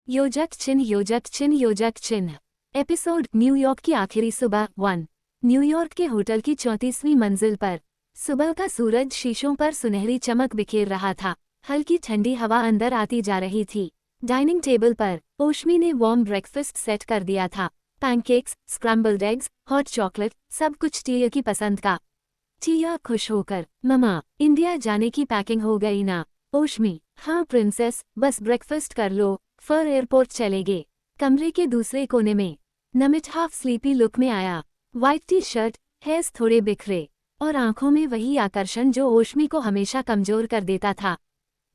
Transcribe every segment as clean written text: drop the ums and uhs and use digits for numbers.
योजक चिन्ह। Episode New York की आखिरी सुबह 1। न्यूयॉर्क के होटल की 34वीं मंजिल पर सुबह का सूरज शीशों पर सुनहरी चमक बिखेर रहा था। हल्की ठंडी हवा अंदर आती जा रही थी। डाइनिंग टेबल पर ओशमी ने वार्म ब्रेकफास्ट सेट कर दिया था। Pancakes, scrambled eggs, hot chocolate, सब कुछ टिया की पसंद का। टिया खुश होकर, ममा, इंडिया जाने की पैकिंग हो गई ना? ओशमी, हाँ प्रिंसेस, बस ब्रेकफास्ट कर लो, फिर एयरपोर्ट चलेंगे। कमरे के दूसरे कोने में नमित हाफ स्लीपी लुक में आया। व्हाइट टी शर्ट, हेयर्स थोड़े बिखरे और आंखों में वही आकर्षण जो ओशमी को हमेशा कमजोर कर देता था।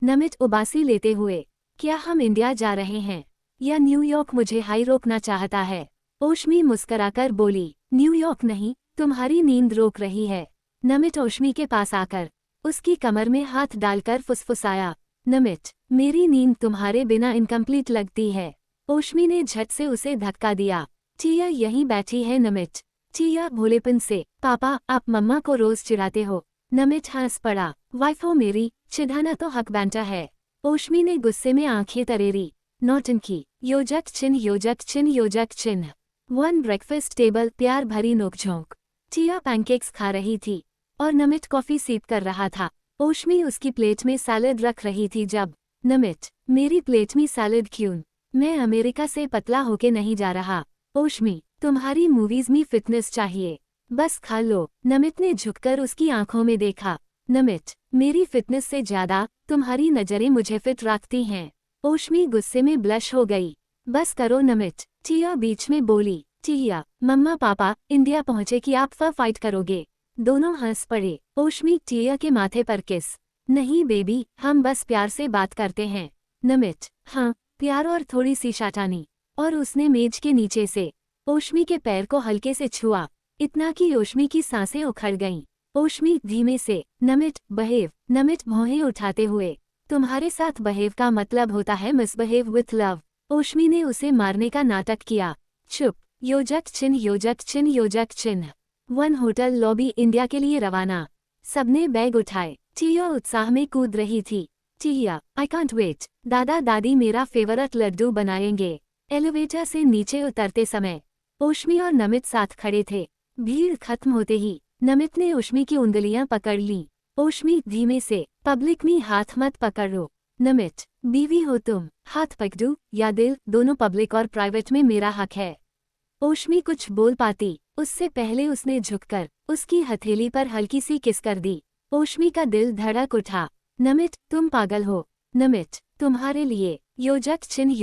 नमित उबासी लेते हुए, क्या हम इंडिया जा रहे हैं या न्यूयॉर्क मुझे हाई रोकना चाहता है? ओशमी मुस्कराकर बोली, न्यूयॉर्क नहीं, तुम्हारी नींद रोक रही है। नमित ओशमी के पास आकर उसकी कमर में हाथ डालकर फुसफुसाया, नमित, मेरी नींद तुम्हारे बिना इनकम्प्लीट लगती है। ओशमी ने झट से उसे धक्का दिया। टिया यहीं बैठी है नमित। टिया भोलेपन से, पापा आप मम्मा को रोज चिढ़ाते हो। नमित हंस पड़ा, वाइफ हो मेरी, चिढ़ाना तो हक बनता है। ओशमी ने गुस्से में आंखें तरेरी। नौटंकी। योजक चिन्ह। 1 ब्रेकफास्ट टेबल प्यार भरी नोकझोंक। टिया पैनकेक्स खा रही थी और नमित कॉफी सीप कर रहा था। ओशमी उसकी प्लेट में सैलड रख रही थी जब, नमित, मेरी प्लेट में सैलड क्यों? मैं अमेरिका से पतला होके नहीं जा रहा। ओशमी, तुम्हारी मूवीज में फिटनेस चाहिए, बस खा लो। नमित ने झुककर उसकी आंखों में देखा। नमित, मेरी फिटनेस से ज्यादा तुम्हारी नजरें मुझे फिट रखती हैं। ओशमी गुस्से में ब्लश हो गई। बस करो नमित, टिया बीच में बोली। टिया, मम्मा पापा इंडिया पहुंचे कि आप फाइट करोगे? दोनों हंस पड़े। ओशमी टिया के माथे पर किस, नहीं बेबी, हम बस प्यार से बात करते हैं। नमित, हाँ प्यार और थोड़ी सी शाटानी। और उसने मेज के नीचे से ओशमी के पैर को हल्के से छुआ, इतना कि ओशमी की सांसें उखड़ गईं। ओशमी धीमे से, नमित बहेव। नमित भौहें उठाते हुए, तुम्हारे साथ बहेव का मतलब होता है मिसबहेव विथ लव। ओशमी ने उसे मारने का नाटक किया। चुप। योजक चिन्ह। 1 होटल लॉबी इंडिया के लिए रवाना। सबने बैग उठाए। टिया उत्साह में कूद रही थी। टिया, आई कांट वेट, दादा दादी मेरा फेवरेट लड्डू बनाएंगे। एलिवेटर से नीचे उतरते समय ओशमी और नमित साथ खड़े थे। भीड़ खत्म होते ही नमित ने ओशमी की उंगलियां पकड़ ली। ओशमी धीमे से, पब्लिक में हाथ मत पकड़ो। नमित, बीवी हो तुम, हाथ पकड़ू या दिल, दोनों पब्लिक और प्राइवेट में मेरा हक है। ओशमी कुछ बोल पाती उससे पहले उसने झुककर उसकी हथेली पर हल्की सी किस कर दी। ओशमी का दिल धड़क उठा। नमित, तुम पागल हो। नमित, तुम्हारे लिए। योजक चिन्ह।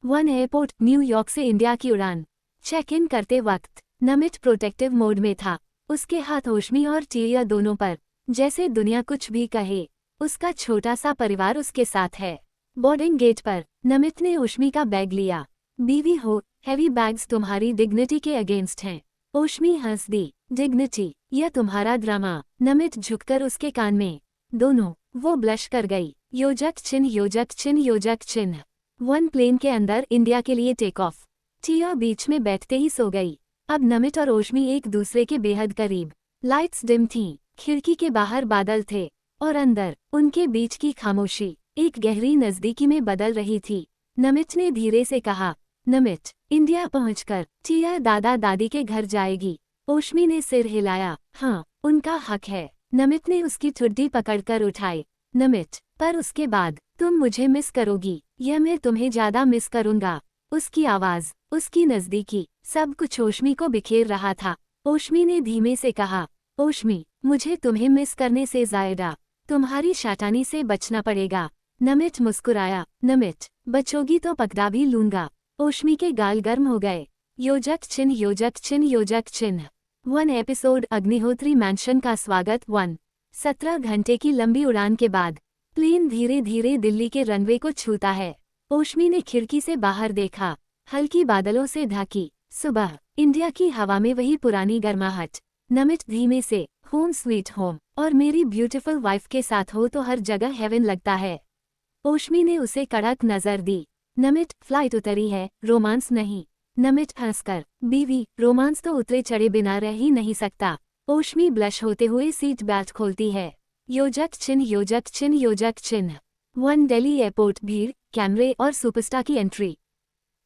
1 एयरपोर्ट न्यूयॉर्क से इंडिया की उड़ान। चेक इन करते वक्त नमित प्रोटेक्टिव मोड में था। उसके हाथ ओशमी और टिया दोनों पर, जैसे दुनिया कुछ भी कहे, उसका छोटा सा परिवार उसके साथ है। बोर्डिंग गेट पर नमित ने ओशमी का बैग लिया। बीवी हो, हैवी बैग्स तुम्हारी डिग्निटी के अगेंस्ट हैं। ओशमी हंस दी। डिग्निटी, यह तुम्हारा ड्रामा। नमित झुककर उसके कान में, दोनों। वो ब्लश कर गई। योजक चिन्ह। 1 प्लेन के अंदर इंडिया के लिए टेक ऑफ। टिया बीच में बैठते ही सो गई। अब नमित और ओशमी एक दूसरे के बेहद करीब। लाइट्स डिम थीं, खिड़की के बाहर बादल थे और अंदर उनके बीच की खामोशी एक गहरी नजदीकी में बदल रही थी। नमित ने धीरे से कहा, नमित, इंडिया पहुंचकर टिया दादा दादी के घर जाएगी। ओशमी ने सिर हिलाया, हाँ उनका हक है। नमित ने उसकी ठुड्डी पकड़कर उठाई। नमित, पर उसके बाद तुम मुझे मिस करोगी या मैं तुम्हें ज्यादा मिस करूंगा। उसकी आवाज, उसकी नजदीकी, सब कुछ ओशमी को बिखेर रहा था। ओशमी ने धीमे से कहा, ओशमी, मुझे तुम्हें मिस करने से ज्यादा तुम्हारी शाटानी से बचना पड़ेगा। नमित मुस्कुराया। नमित, बचोगी तो पकड़ा भी लूंगा। ओशमी के गाल गर्म हो गए। योजक चिन्ह। 1 एपिसोड अग्निहोत्री मैंशन का स्वागत 1। 17 घंटे की लंबी उड़ान के बाद प्लेन धीरे धीरे दिल्ली के रनवे को छूता है। ओशमी ने खिड़की से बाहर देखा। हल्की बादलों से ढकी सुबह, इंडिया की हवा में वही पुरानी गर्माहट। नमित धीमे से, होम स्वीट होम, और मेरी ब्यूटीफुल वाइफ के साथ हो तो हर जगह हेवन लगता है। ओशमी ने उसे कड़क नजर दी। नमित, फ्लाइट उतरी है, रोमांस नहीं। नमित हंसकर, बीवी, रोमांस तो उतरे चढ़े बिना रह ही नहीं सकता। ओशमी ब्लश होते हुए सीट बेल्ट खोलती है। योजक चिन्ह। 1 दिल्ली एयरपोर्ट। भीड़, कैमरे और सुपरस्टार की एंट्री।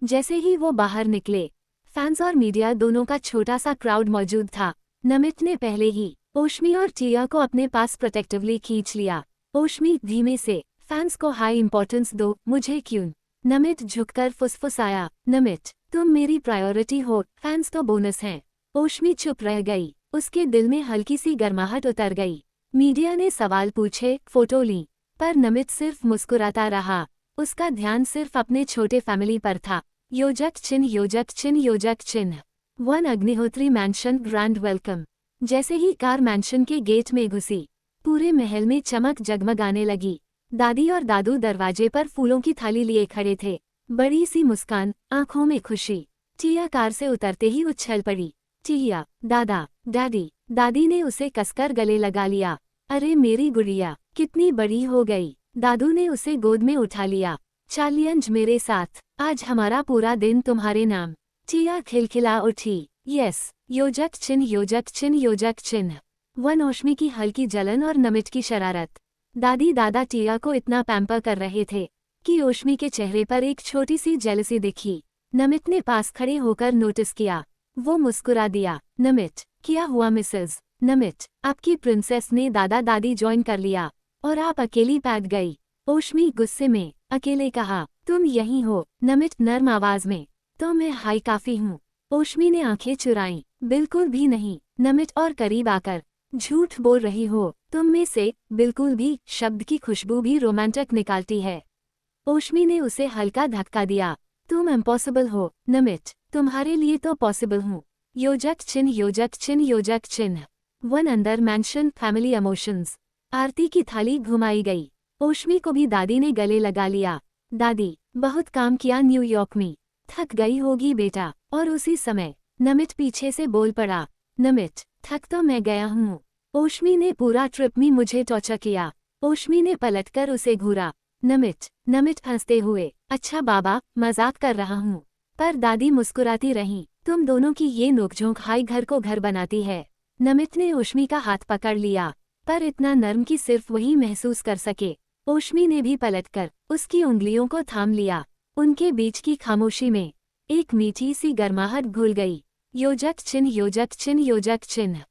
जैसे ही वो बाहर निकले, फैंस और मीडिया दोनों का छोटा सा क्राउड मौजूद था। नमित ने पहले ही ओशमी और टिया को अपने पास प्रोटेक्टिवली खींच लिया। ओशमी धीमे से, फैंस को हाई इंपॉर्टेंस दो, मुझे क्यों? नमित झुककर फुसफुसाया, नमित तुम मेरी प्रायोरिटी हो, फैंस तो बोनस हैं। ओशमी चुप रह गई, उसके दिल में हल्की सी गर्माहट उतर गई। मीडिया ने सवाल पूछे, फोटो ली, पर नमित सिर्फ मुस्कुराता रहा। उसका ध्यान सिर्फ अपने छोटे फैमिली पर था। योजक चिन्ह, योजक चिन्ह, योजक चिन्ह। 1 अग्निहोत्री मैंशन ग्रैंड वेलकम। जैसे ही कार मैंशन के गेट में घुसी, पूरे महल में चमक जगमगाने लगी। दादी और दादू दरवाजे पर फूलों की थाली लिए खड़े थे, बड़ी सी मुस्कान, आंखों में खुशी। टिया कार से उतरते ही उछल पड़ी। टिया, दादा, डैडी। दादी ने उसे कसकर गले लगा लिया। अरे मेरी गुड़िया, कितनी बड़ी हो गई। दादू ने उसे गोद में उठा लिया। चालियंज मेरे साथ, आज हमारा पूरा दिन तुम्हारे नाम। टिया खिलखिला उठी। यस, योजक चिन्ह, योजक चिन्ह, योजक चिन्ह। 1 ओशमी की हल्की जलन और नमित की शरारत। दादी दादा टिया को इतना पैम्पर कर रहे थे कि ओशमी के चेहरे पर एक छोटी सी जेलसी दिखी। नमित ने पास खड़े होकर नोटिस किया। वो मुस्कुरा दिया। नमित, क्या हुआ मिसेज? नमित, आपकी प्रिंसेस ने दादा दादी ज्वाइन कर लिया और आप अकेली बैठ गई। ओशमी गुस्से में अकेले कहा, तुम यहीं हो? नमित नर्म आवाज में, तो मैं हाई काफी हूँ। ओशमी ने आंखें चुराईं। बिल्कुल भी नहीं। नमित और करीब आकर, झूठ बोल रही हो, तुम में से बिल्कुल भी शब्द की खुशबू भी रोमांटिक निकालती है। ओशमी ने उसे हल्का धक्का दिया। तुम इम्पॉसिबल हो नमित, तुम्हारे लिए तो पॉसिबल हूँ। योजक चिन्ह, योजक चिन्ह, योजक चिन्ह। 1 अंदर मैंशन फैमिली इमोशंस। आरती की थाली घुमाई गई। ओशमी को भी दादी ने गले लगा लिया। दादी, बहुत काम किया न्यूयॉर्क में, थक गई होगी बेटा। और उसी समय नमित पीछे से बोल पड़ा, नमित, थक तो मैं गया हूँ। ओशमी ने पूरा ट्रिप में मुझे टॉर्चर किया। ओशमी ने पलटकर उसे घूरा। नमित हंसते हुए, अच्छा बाबा, मजाक कर रहा हूँ। पर दादी मुस्कुराती रहीं। तुम दोनों की ये नोकझोंक हाई घर को घर बनाती है। नमित ने ओशमी का हाथ पकड़ लिया, पर इतना नर्म कि सिर्फ वही महसूस कर सके। ओशमी ने भी पलटकर उसकी उंगलियों को थाम लिया। उनके बीच की खामोशी में एक मीठी सी गर्माहट घुल गई। योजक चिन्ह, योजक चिन्ह, योजक चिन्ह।